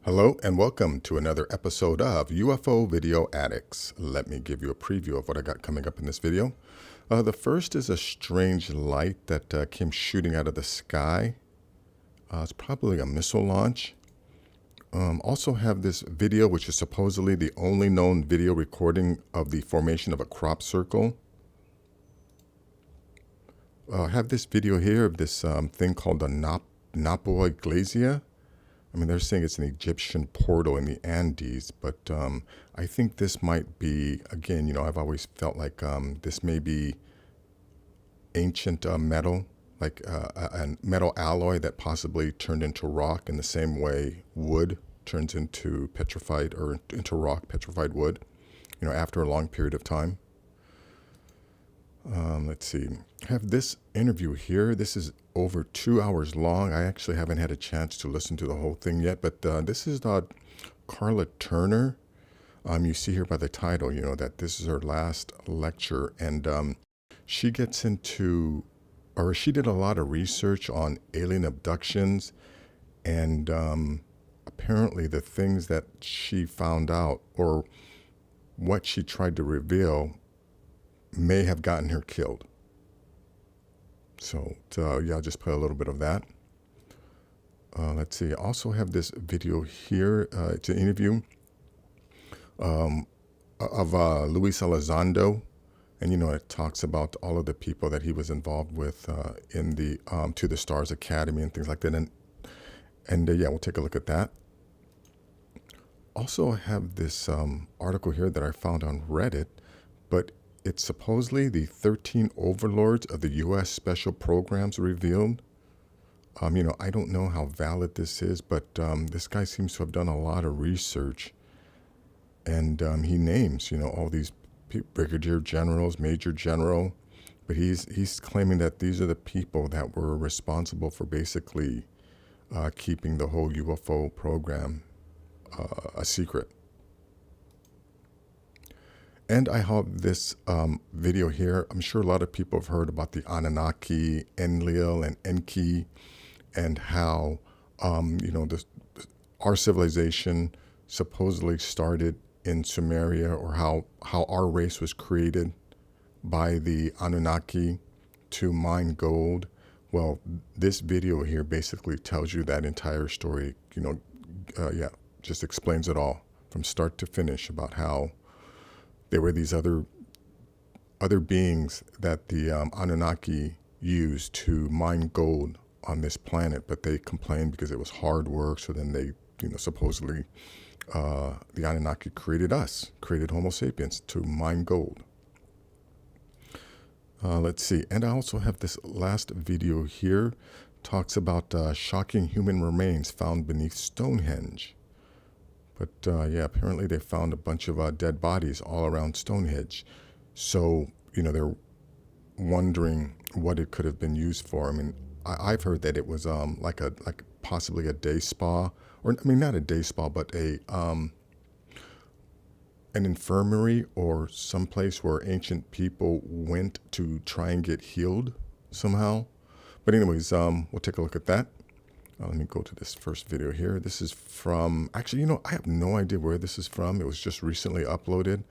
Hello and welcome to another episode of UFO Video Addicts. Let me give you a preview of what I got coming up in this video. The first is a strange light that came shooting out of the sky. It's probably a missile launch. Also have this video, which is supposedly the only known video recording of the formation of a crop circle. Have this video here of this thing called the Naupa Iglesia. I mean, they're saying it's an Egyptian portal in the Andes, but I think this might be, again, I've always felt like this may be ancient metal, like a metal alloy that possibly turned into rock in the same way wood turns into petrified or into rock, petrified wood, after a long period of time. Let's see. I have this interview here. This is over 2 hours long. I actually haven't had a chance to listen to the whole thing yet, but this is Karla Turner. You see here by the title, that this is her last lecture, and she gets into, or she did a lot of research on alien abductions, and apparently the things that she found out, or what she tried to reveal, may have gotten her killed. So yeah, I'll just play a little bit of that. Let's see. I also have this video here. It's an interview of Luis Elizondo. And, it talks about all of the people that he was involved with in the To the Stars Academy and things like that. And yeah, we'll take a look at that. Also, I have this article here that I found on Reddit, but it's supposedly the 13 overlords of the U.S. special programs revealed. I don't know how valid this is, but this guy seems to have done a lot of research. And he names, all these brigadier generals, major general. But he's claiming that these are the people that were responsible for basically keeping the whole UFO program a secret. And I have this video here. I'm sure a lot of people have heard about the Anunnaki, Enlil, and Enki, and how, our civilization supposedly started in Sumeria, or how our race was created by the Anunnaki to mine gold. Well, this video here basically tells you that entire story. Yeah, just explains it all from start to finish about how there were these other beings that the Anunnaki used to mine gold on this planet, but they complained because it was hard work. So then they, supposedly, the Anunnaki created Homo sapiens to mine gold. Let's see. And I also have this last video here. Talks about shocking human remains found beneath Stonehenge. But yeah, apparently they found a bunch of dead bodies all around Stonehenge. So, they're wondering what it could have been used for. I mean, I've heard that it was like possibly a day spa, or I mean, not a day spa, but an infirmary or someplace where ancient people went to try and get healed somehow. But anyways, we'll take a look at that. Let me go to this first video here. This is from, actually, I have no idea where this is from. It was just recently uploaded.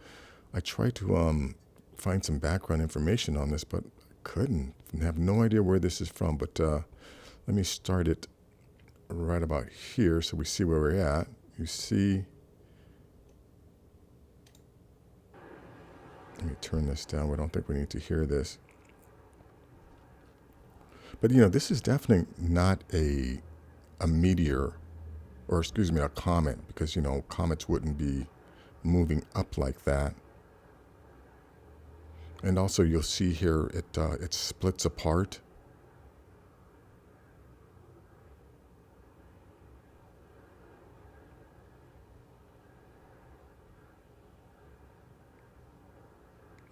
I tried to find some background information on this, but couldn't. I have no idea where this is from. But let me start it right about here so we see where we're at. You see, let me turn this down. I don't think we need to hear this. But, this is definitely not a meteor, or excuse me, a comet, because, comets wouldn't be moving up like that. And also you'll see here, it splits apart.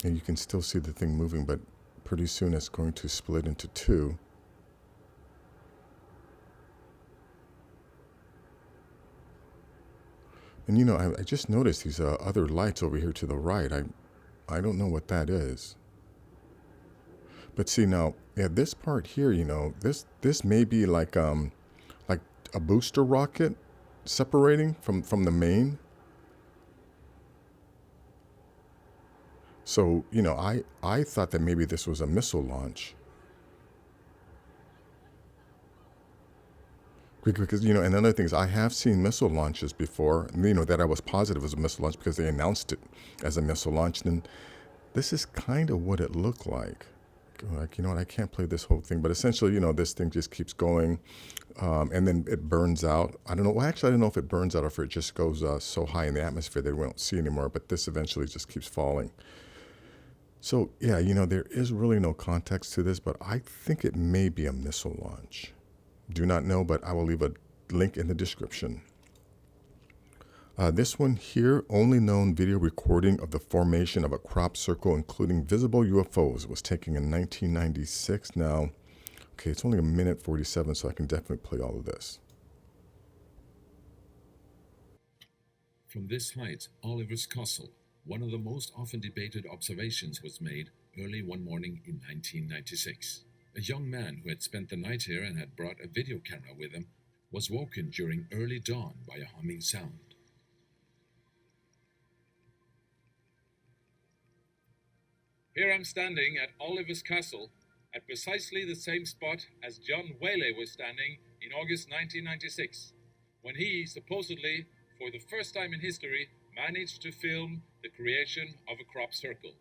And you can still see the thing moving, but pretty soon it's going to split into two. And I just noticed these other lights over here to the right. I don't know what that is. But see now, yeah, this part here, this may be like a booster rocket separating from the main. So, I thought that maybe this was a missile launch. Because, and another thing is I have seen missile launches before, that I was positive was a missile launch because they announced it as a missile launch. And this is kind of what it looked like. Like, I can't play this whole thing, but essentially, this thing just keeps going, and then it burns out. I don't know. Well, actually, I don't know if it burns out or if it just goes so high in the atmosphere that we don't see anymore, but this eventually just keeps falling. So, yeah, there is really no context to this, but I think it may be a missile launch. Do not know, but I will leave a link in the description. This one here, only known video recording of the formation of a crop circle, including visible UFOs, was taken in 1996. Now, okay, it's only 1:47, so I can definitely play all of this. From this height, Oliver's Castle, one of the most often debated observations was made early one morning in 1996. A young man who had spent the night here and had brought a video camera with him was woken during early dawn by a humming sound. Here I'm standing at Oliver's Castle, at precisely the same spot as John Whaley was standing in August 1996, when he, supposedly, for the first time in history, managed to film the creation of a crop circle.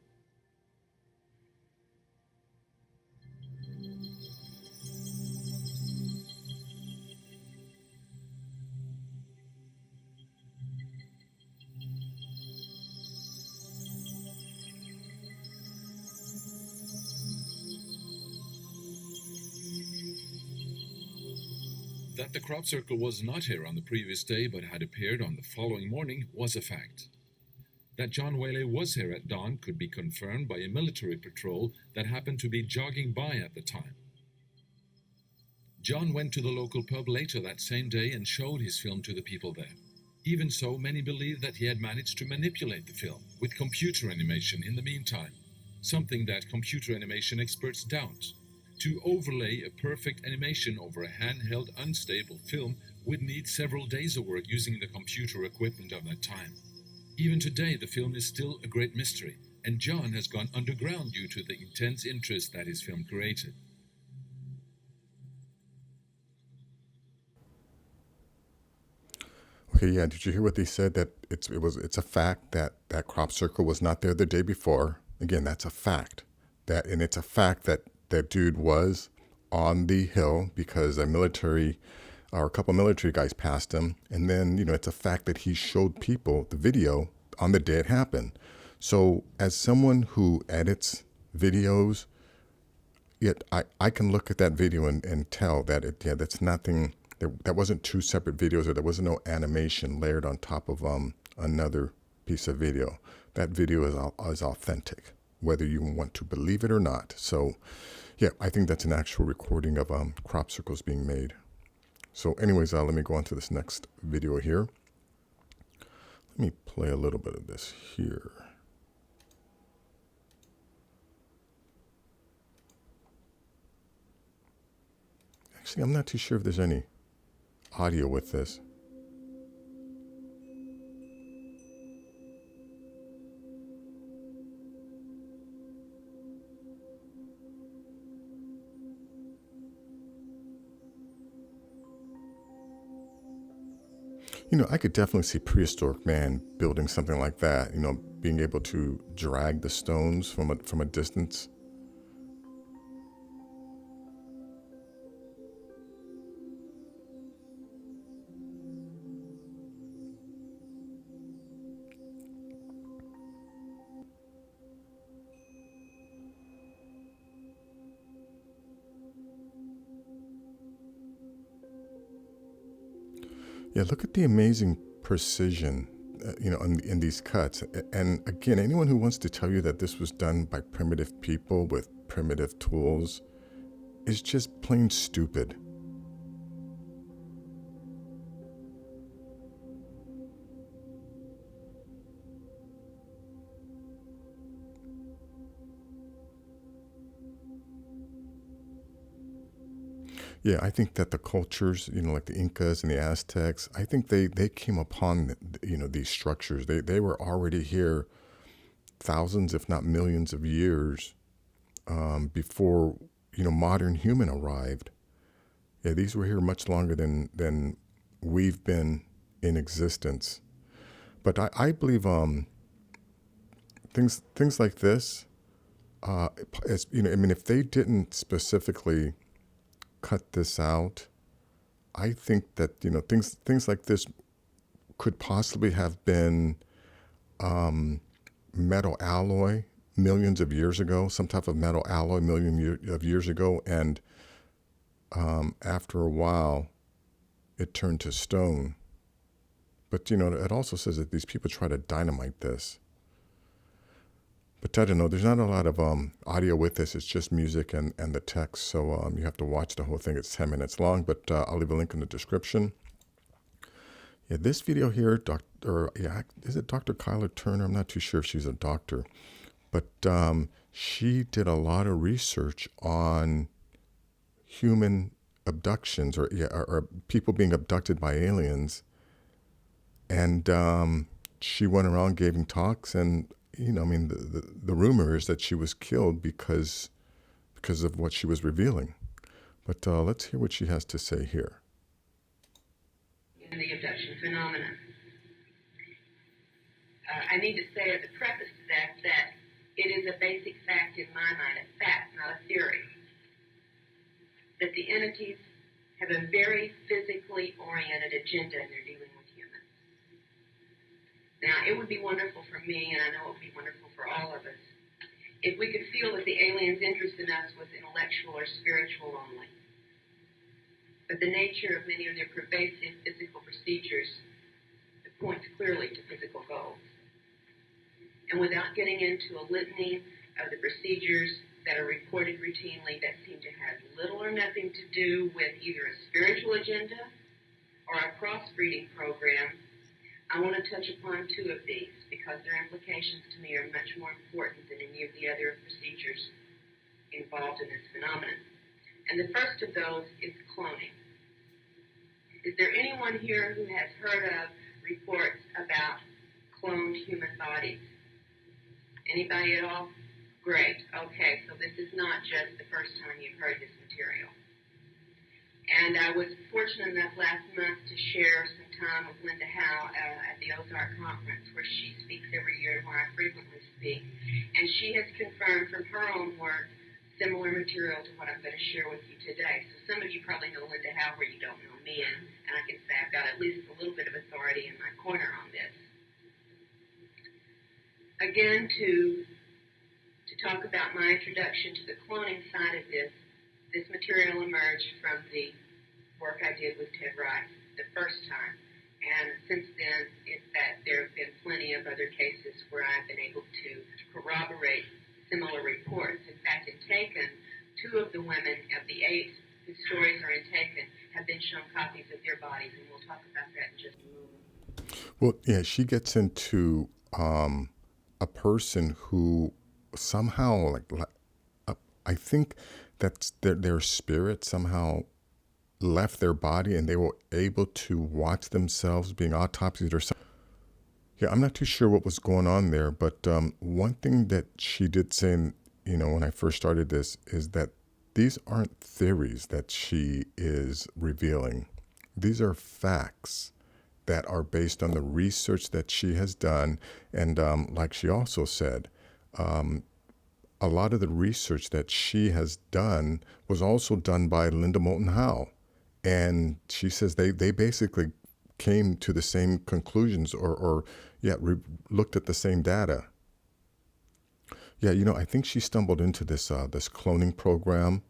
That the crop circle was not here on the previous day but had appeared on the following morning was a fact. That John Whaley was here at dawn could be confirmed by a military patrol that happened to be jogging by at the time. John went to the local pub later that same day and showed his film to the people there. Even so, many believe that he had managed to manipulate the film with computer animation in the meantime, something that computer animation experts doubt. To overlay a perfect animation over a handheld, unstable film would need several days of work using the computer equipment of that time. Even today, the film is still a great mystery, and John has gone underground due to the intense interest that his film created. Okay, yeah, did you hear what they said? That it's a fact that that crop circle was not there the day before. Again, that's a fact. And it's a fact that that dude was on the hill because a couple military guys passed him. And then, it's a fact that he showed people the video on the day it happened. So as someone who edits videos, yet I can look at that video and tell that that's nothing, that wasn't two separate videos, or there was no animation layered on top of another piece of video. That video is authentic, whether you want to believe it or not. So, yeah, I think that's an actual recording of crop circles being made. So anyways, let me go on to this next video here. Let me play a little bit of this here. Actually, I'm not too sure if there's any audio with this. I could definitely see prehistoric man building something like that, being able to drag the stones from a distance. Yeah, look at the amazing precision, in these cuts. And again, anyone who wants to tell you that this was done by primitive people with primitive tools is just plain stupid. Yeah, I think that the cultures, like the Incas and the Aztecs, I think they came upon, these structures. They were already here thousands, if not millions of years before, modern human arrived. Yeah, these were here much longer than we've been in existence. But I believe things like this, as I mean, if they didn't specifically cut this out, I think that things like this could possibly have been metal alloy millions of years ago, some type of metal alloy of years ago, and after a while, it turned to stone. But it also says that these people try to dynamite this. But I don't know. There's not a lot of audio with this. It's just music and the text. So you have to watch the whole thing. It's 10 minutes long, but I'll leave a link in the description. Yeah, this video here, is it Dr. Karla Turner? I'm not too sure if she's a doctor, but she did a lot of research on human abductions or people being abducted by aliens, and she went around giving talks, and the rumor is that she was killed because of what she was revealing. But let's hear what she has to say here. In the abduction phenomenon. I need to say as a preface to that it is a basic fact in my mind, a fact, not a theory, that the entities have a very physically oriented agenda in their dealing with humans. Now, it would be wonderful for me, and I know it would be wonderful for all of us, if we could feel that the aliens' interest in us was intellectual or spiritual only. But the nature of many of their pervasive physical procedures points clearly to physical goals. And without getting into a litany of the procedures that are reported routinely that seem to have little or nothing to do with either a spiritual agenda or a crossbreeding program, I want to touch upon two of these because their implications to me are much more important than any of the other procedures involved in this phenomenon. And the first of those is cloning. Is there anyone here who has heard of reports about cloned human bodies? Anybody at all? Great. Okay, so this is not just the first time you've heard this material. And I was fortunate enough last month to share some time with Linda Howe at the Ozark Conference, where she speaks every year and where I frequently speak. And she has confirmed from her own work similar material to what I'm going to share with you today. So some of you probably know Linda Howe where you don't know me, and I can say I've got at least a little bit of authority in my corner on this. Again, to talk about my introduction to the cloning side of this material emerged from the work I did with Ted Rice the first time. And since then, there have been plenty of other cases where I've been able to corroborate similar reports. In fact, in Taken, 2 of the women of the 8 whose stories are in Taken have been shown copies of their bodies, and we'll talk about that in just a moment. Well, yeah, she gets into a person who somehow, I think that their spirit somehow left their body and they were able to watch themselves being autopsied or something. Yeah, I'm not too sure what was going on there, but one thing that she did say, when I first started this, is that these aren't theories that she is revealing. These are facts that are based on the research that she has done. And like she also said, a lot of the research that she has done was also done by Linda Moulton Howe. And she says they basically came to the same conclusions or looked at the same data. Yeah, I think she stumbled into this cloning program,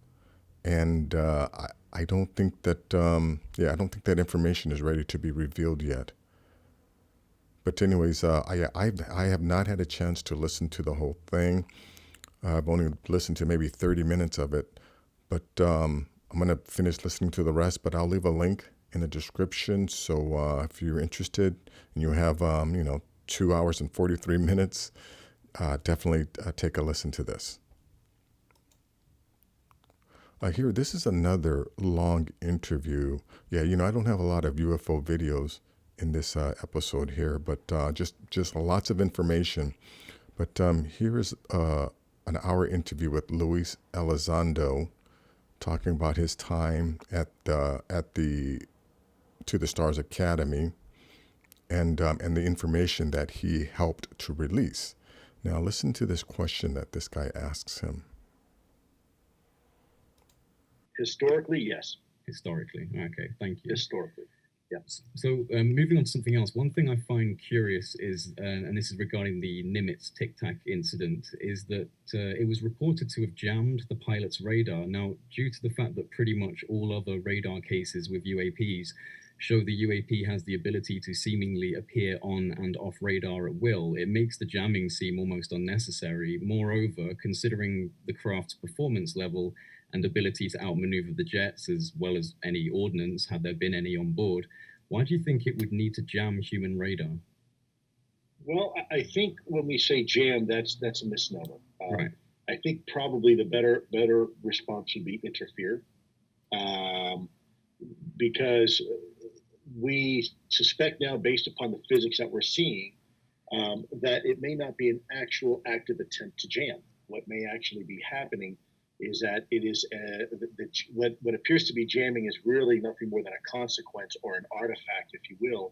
and I don't think that I don't think that information is ready to be revealed yet. But anyways, I have not had a chance to listen to the whole thing. I've only listened to maybe 30 minutes of it, but I'm gonna finish listening to the rest. But I'll leave a link in the description. So if you're interested and you have 2 hours and 43 minutes, definitely take a listen to this. Here, this is another long interview. Yeah, I don't have a lot of UFO videos in this episode here, but just lots of information. But here is an hour interview with Luis Elizondo, talking about his time at the To the Stars Academy, and the information that he helped to release. Now, listen to this question that this guy asks him. Historically, yes. Historically, okay, thank you. Historically, yes. So moving on to something else, one thing I find curious is, and this is regarding the Nimitz Tic Tac incident, is that it was reported to have jammed the pilot's radar. Now, due to the fact that pretty much all other radar cases with UAPs show the UAP has the ability to seemingly appear on and off radar at will, it makes the jamming seem almost unnecessary. Moreover, considering the craft's performance level and ability to outmaneuver the jets as well as any ordnance, had there been any on board, why do you think it would need to jam human radar? Well, I think when we say jam, that's a misnomer. Right. I think probably the better response would be interfere, because we suspect now, based upon the physics that we're seeing, that it may not be an actual active attempt to jam. What may actually be happening is that it is what appears to be jamming is really nothing more than a consequence or an artifact, if you will,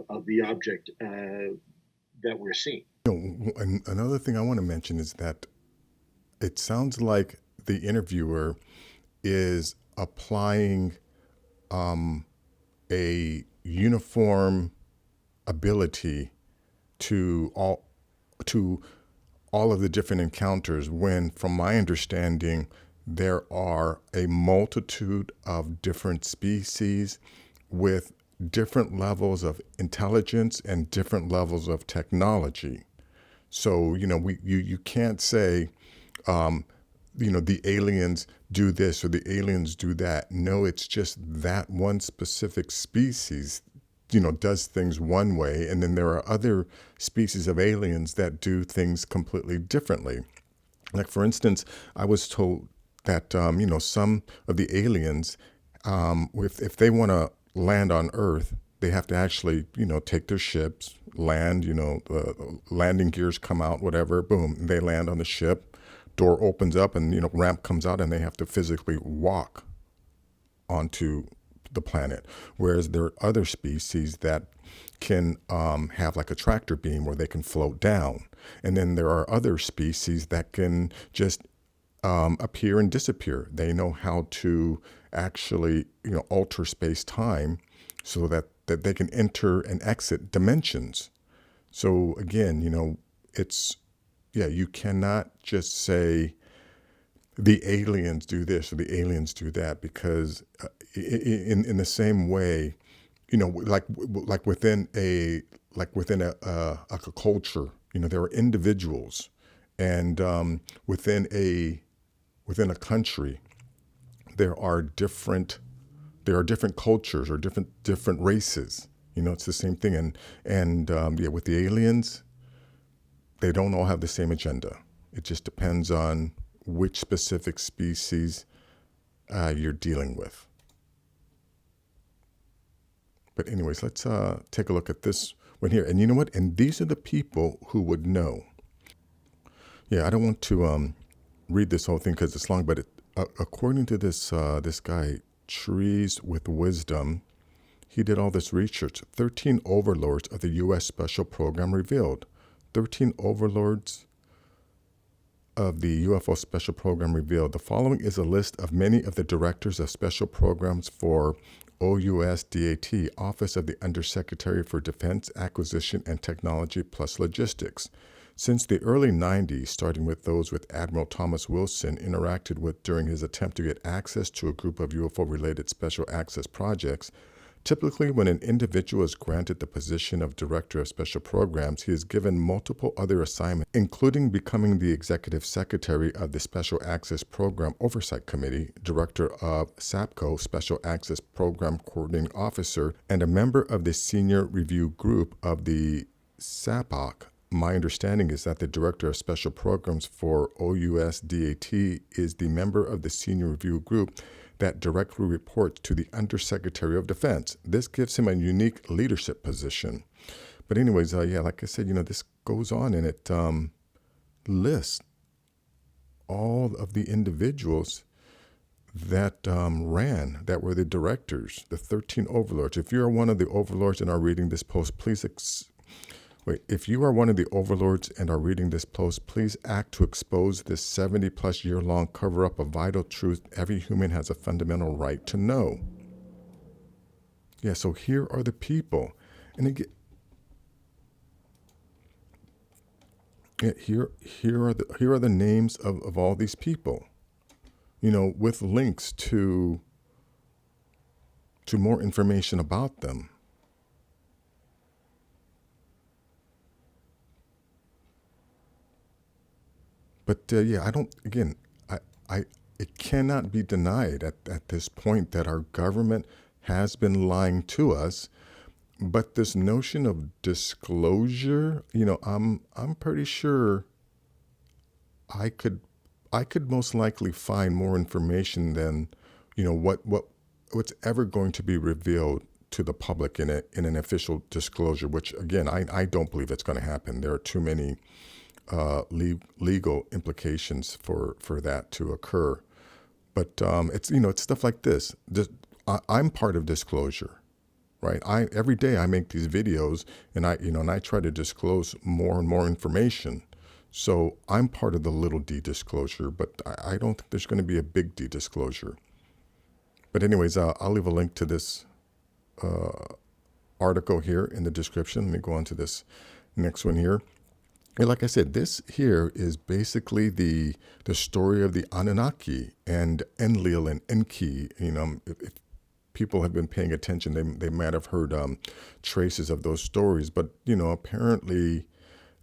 of the object that we're seeing. And another thing I want to mention is that it sounds like the interviewer is applying a uniform ability to all of the different encounters, when, from my understanding, there are a multitude of different species with different levels of intelligence and different levels of technology. So, you can't say, the aliens do this or the aliens do that. No, it's just that one specific species does things one way, and then there are other species of aliens that do things completely differently. Like, for instance, I was told that, some of the aliens, if they want to land on Earth, they have to actually, take their ships, land, the landing gears come out, whatever, boom, they land on the ship, door opens up and, ramp comes out, and they have to physically walk onto the planet. Whereas there are other species that can have like a tractor beam where they can float down. And then there are other species that can just appear and disappear. They know how to actually, alter space-time so that they can enter and exit dimensions. So again, you cannot just say the aliens do this or the aliens do that, because in the same way, like within a culture, there are individuals, and within a country, there are different cultures or different races. It's the same thing, and with the aliens, they don't all have the same agenda. It just depends on which specific species you're dealing with. But anyways, let's take a look at this one here. And you know what? And these are the people who would know. Yeah, I don't want to read this whole thing because it's long, but according to this guy, Trees with Wisdom, he did all this research. 13 overlords of the U.S. Special Program revealed. 13 overlords of the UFO Special Program revealed. The following is a list of many of the directors of special programs for OUSDAT, Office of the Undersecretary for Defense, Acquisition and Technology plus Logistics. Since the early 90s, starting with those with Admiral Thomas Wilson interacted with during his attempt to get access to a group of UFO-related special access projects, typically when an individual is granted the position of Director of Special Programs, he is given multiple other assignments, including becoming the Executive Secretary of the Special Access Program Oversight Committee, Director of SAPCO, Special Access Program Coordinating Officer, and a member of the Senior Review Group of the SAPOC, my understanding is that the Director of Special Programs for OUSDAT is the member of the Senior Review Group that directly reports to the Undersecretary of Defense. This gives him a unique leadership position. But anyways, yeah, like I said, this goes on, and it lists all of the individuals that that were the directors, the 13 overlords. If you are one of the overlords and are reading this post, please if you are one of the overlords and are reading this post, please act to expose this 70-plus year-long cover-up of vital truth every human has a fundamental right to know. Yeah, so here are the people. And again, yeah, here are the names of all these people, with links to more information about them. But yeah, it cannot be denied at this point that our government has been lying to us. But this notion of disclosure, I'm pretty sure I could most likely find more information than, what's ever going to be revealed to the public in an official disclosure, which again, I don't believe it's going to happen. There are too many legal implications for that to occur. But it's stuff like this. I'm part of disclosure, right? Every day I make these videos, and I try to disclose more and more information. So I'm part of the little d disclosure, but I don't think there's going to be a big D disclosure. But anyways, I'll leave a link to this article here in the description. Let me go on to this next one here. And like I said, this here is basically the story of the Anunnaki and Enlil and Enki. If people have been paying attention, they might have heard traces of those stories. But, apparently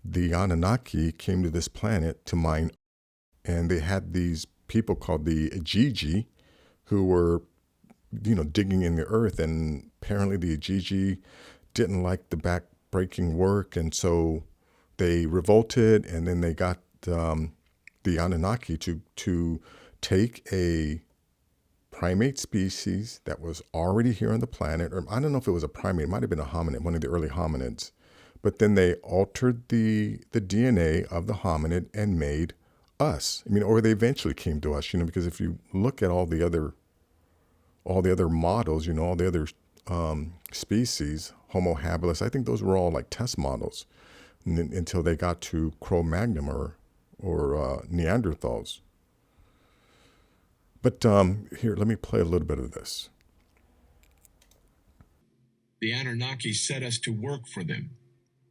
the Anunnaki came to this planet to mine, and they had these people called the Igigi who were, digging in the earth. And apparently the Igigi didn't like the back-breaking work, and so they revolted, and then they got the Anunnaki to take a primate species that was already here on the planet, or I don't know if it was a primate, it might have been a hominid, one of the early hominids, but then they altered the DNA of the hominid and made us. Or they eventually came to us, because if you look at all the other models, all the other species, Homo habilis, I think those were all like test models until they got to Cro-Magnon or Neanderthals. But here, let me play a little bit of this. The Anunnaki set us to work for them.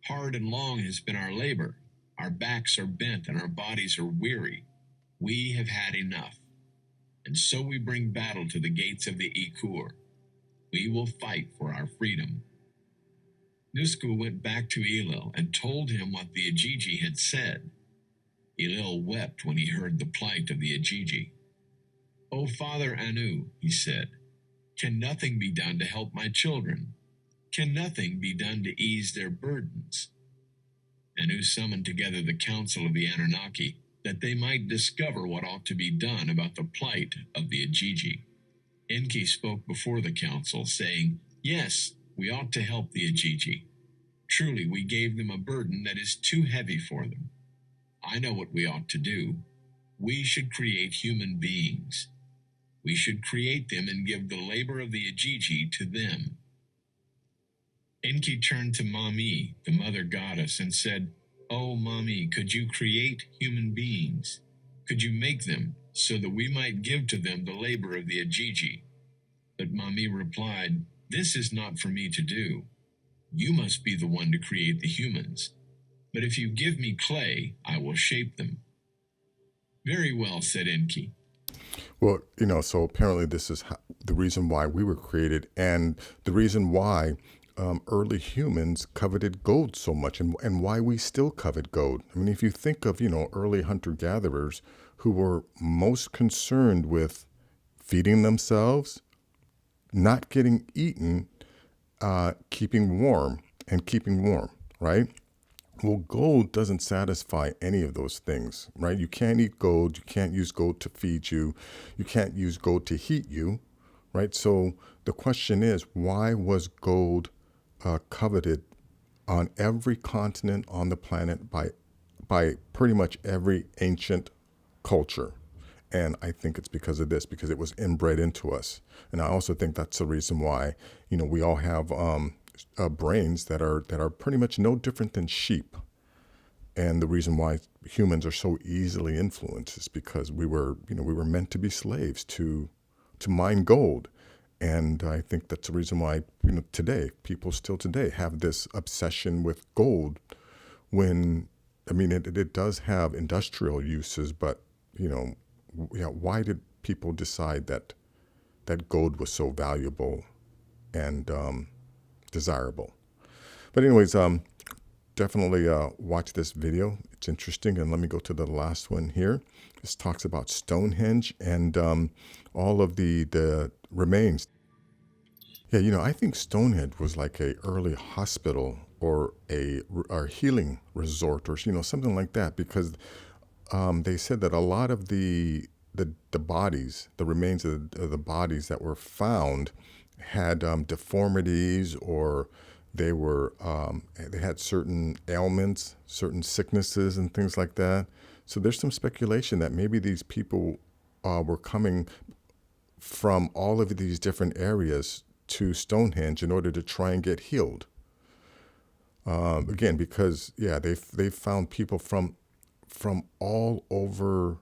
Hard and long has been our labor. Our backs are bent and our bodies are weary. We have had enough. And so we bring battle to the gates of the Ikur. We will fight for our freedom. Nusku went back to Elil and told him what the Igigi had said. Elil wept when he heard the plight of the Igigi. "O Father Anu," he said, "can nothing be done to help my children? Can nothing be done to ease their burdens?" Anu summoned together the council of the Anunnaki that they might discover what ought to be done about the plight of the Igigi. Enki spoke before the council, saying, "Yes, we ought to help the Igigi. Truly, we gave them a burden that is too heavy for them. I know what we ought to do. We should create human beings. We should create them and give the labor of the Igigi to them." Enki turned to Mami, the mother goddess, and said, "Oh, Mami, could you create human beings? Could you make them so that we might give to them the labor of the Igigi?" But Mami replied, "This is not for me to do. You must be the one to create the humans. But if you give me clay, I will shape them." "Very well," said Enki. Well, so apparently this is the reason why we were created, and the reason why early humans coveted gold so much, and why we still covet gold. If you think of, early hunter-gatherers who were most concerned with feeding themselves, not getting eaten, keeping warm, right? Well, gold doesn't satisfy any of those things, right? You can't eat gold. You can't use gold to feed you. You can't use gold to heat you, right? So the question is, why was gold coveted on every continent on the planet by pretty much every ancient culture? And I think it's because of this, because it was inbred into us. And I also think that's the reason why, we all have brains that are pretty much no different than sheep. And the reason why humans are so easily influenced is because we were meant to be slaves to mine gold. And I think that's the reason why, today, people still today have this obsession with gold when, it does have industrial uses, but, why did people decide that gold was so valuable and desirable? But anyways, definitely watch this video. It's interesting. And let me go to the last one here. This talks about Stonehenge and all of the remains. Yeah, I think Stonehenge was like a early hospital or a healing resort or, something like that, because they said that a lot of the bodies, the remains of the bodies that were found had deformities, or they had certain ailments, certain sicknesses and things like that. So there's some speculation that maybe these people were coming from all of these different areas to Stonehenge in order to try and get healed. Again, because they found people from all over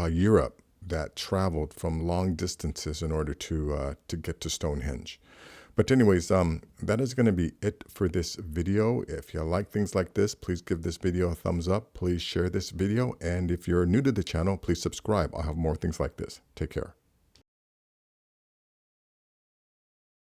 Europe that traveled from long distances in order to get to Stonehenge. But anyways, that is going to be it for this video. If you like things like this, please give this video a thumbs up. Please share this video. And if you're new to the channel, please subscribe. I'll have more things like this. Take care.